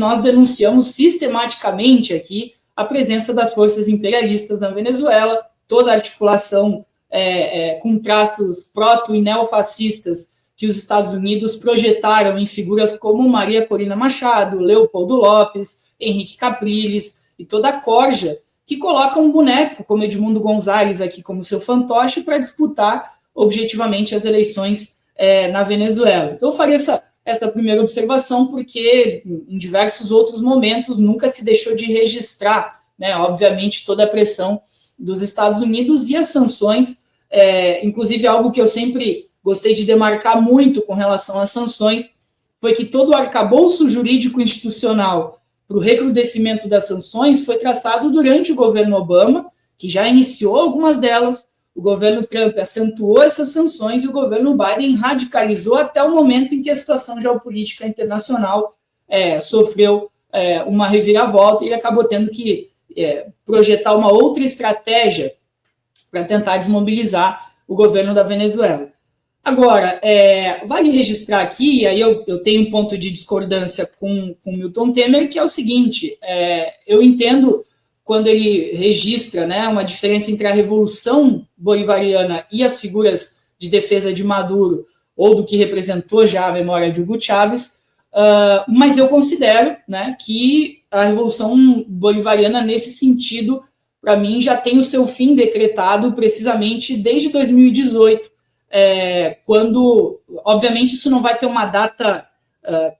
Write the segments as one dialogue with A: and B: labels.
A: nós denunciamos sistematicamente aqui a presença das forças imperialistas na Venezuela, toda a articulação com traços proto- e neofascistas que os Estados Unidos projetaram em figuras como Maria Corina Machado, Leopoldo Lopes, Henrique Capriles e toda a corja que coloca um boneco como Edmundo Gonzalez aqui como seu fantoche para disputar objetivamente as eleições na Venezuela. Então eu faria essa primeira observação porque em diversos outros momentos nunca se deixou de registrar, né, obviamente, toda a pressão dos Estados Unidos e as sanções, inclusive algo que eu sempre gostei de demarcar muito com relação às sanções, foi que todo o arcabouço jurídico institucional para o recrudescimento das sanções foi traçado durante o governo Obama, que já iniciou algumas delas, o governo Trump acentuou essas sanções e o governo Biden radicalizou até o momento em que a situação geopolítica internacional sofreu uma reviravolta e acabou tendo que projetar uma outra estratégia para tentar desmobilizar o governo da Venezuela. Agora, vale registrar aqui, e aí eu tenho um ponto de discordância com Milton Temer, que é o seguinte, eu entendo quando ele registra, né, uma diferença entre a Revolução Bolivariana e as figuras de defesa de Maduro, ou do que representou já a memória de Hugo Chávez, mas eu considero, né, que a Revolução Bolivariana, nesse sentido, para mim, já tem o seu fim decretado precisamente desde 2018, quando, obviamente, isso não vai ter uma data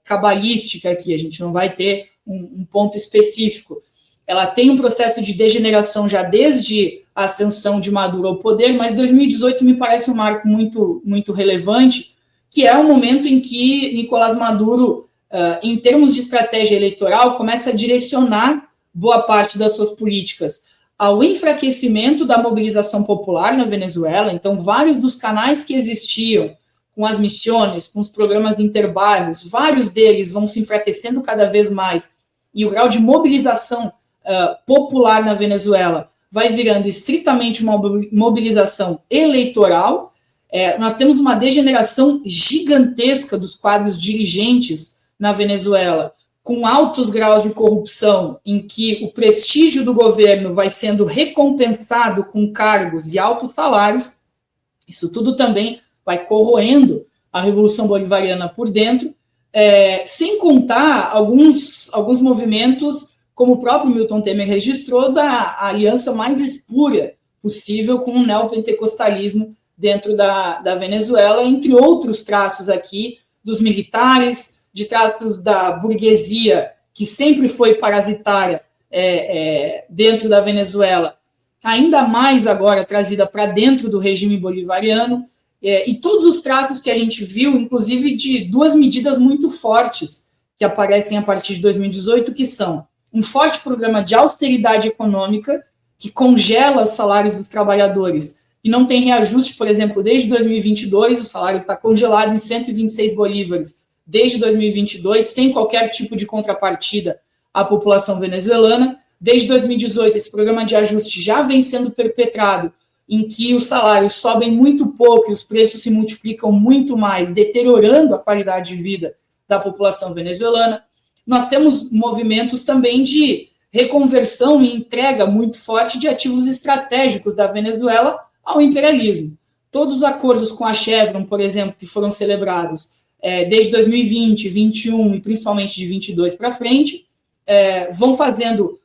A: cabalística aqui, a gente não vai ter um ponto específico. Ela tem um processo de degeneração já desde a ascensão de Maduro ao poder, mas 2018 me parece um marco muito, muito relevante, que é o momento em que Nicolás Maduro, em termos de estratégia eleitoral, começa a direcionar boa parte das suas políticas ao enfraquecimento da mobilização popular na Venezuela. Então, vários dos canais que existiam, com as missões, com os programas de interbairros, vários deles vão se enfraquecendo cada vez mais, e o grau de mobilização popular na Venezuela vai virando estritamente uma mobilização eleitoral. Nós temos uma degeneração gigantesca dos quadros dirigentes na Venezuela, com altos graus de corrupção, em que o prestígio do governo vai sendo recompensado com cargos e altos salários. Isso tudo também vai corroendo a Revolução Bolivariana por dentro, sem contar alguns movimentos, como o próprio Milton Temer registrou, da aliança mais espúria possível com o neopentecostalismo dentro da Venezuela, entre outros traços aqui dos militares, de traços da burguesia, que sempre foi parasitária dentro da Venezuela, ainda mais agora trazida para dentro do regime bolivariano, e todos os traços que a gente viu, inclusive de duas medidas muito fortes que aparecem a partir de 2018, que são um forte programa de austeridade econômica, que congela os salários dos trabalhadores, e não tem reajuste, por exemplo, desde 2022, o salário está congelado em 126 bolívares, desde 2022, sem qualquer tipo de contrapartida à população venezuelana. Desde 2018, esse programa de ajuste já vem sendo perpetrado, em que os salários sobem muito pouco e os preços se multiplicam muito mais, deteriorando a qualidade de vida da população venezuelana. Nós temos movimentos também de reconversão e entrega muito forte de ativos estratégicos da Venezuela ao imperialismo. Todos os acordos com a Chevron, por exemplo, que foram celebrados desde 2020, 2021 e principalmente de 2022 para frente, vão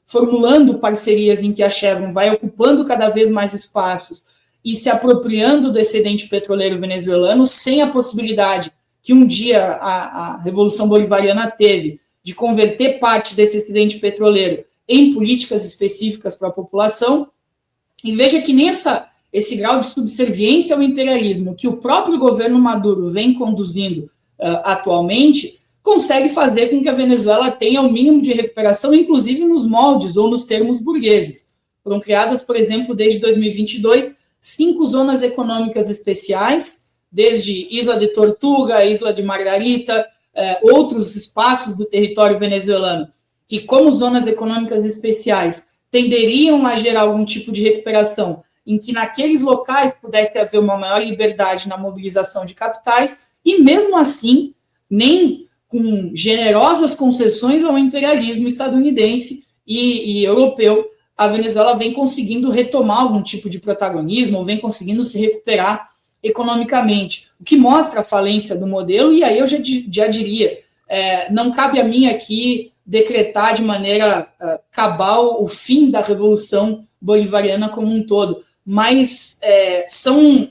A: formulando parcerias em que a Chevron vai ocupando cada vez mais espaços e se apropriando do excedente petroleiro venezuelano, sem a possibilidade que um dia a Revolução Bolivariana teve de converter parte desse excedente petroleiro em políticas específicas para a população. E veja que nem esse grau de subserviência ao imperialismo que o próprio governo Maduro vem conduzindo atualmente, consegue fazer com que a Venezuela tenha o mínimo de recuperação, inclusive nos moldes ou nos termos burgueses. Foram criadas, por exemplo, desde 2022, 5 zonas econômicas especiais, desde Isla de Tortuga, Isla de Margarita, outros espaços do território venezuelano, que, como zonas econômicas especiais, tenderiam a gerar algum tipo de recuperação, em que naqueles locais pudesse haver uma maior liberdade na mobilização de capitais, e mesmo assim, nem com generosas concessões ao imperialismo estadunidense e europeu, a Venezuela vem conseguindo retomar algum tipo de protagonismo, ou vem conseguindo se recuperar economicamente, o que mostra a falência do modelo. E aí eu já diria, não cabe a mim aqui decretar de maneira cabal o fim da Revolução Bolivariana como um todo, mas são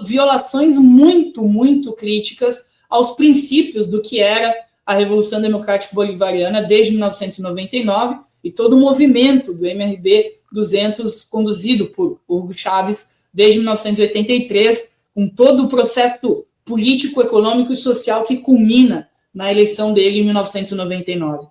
A: violações muito, muito críticas aos princípios do que era a Revolução Democrática Bolivariana desde 1999 e todo o movimento do MRB 200 conduzido por Hugo Chávez desde 1983, com todo o processo político, econômico e social que culmina na eleição dele em 1999.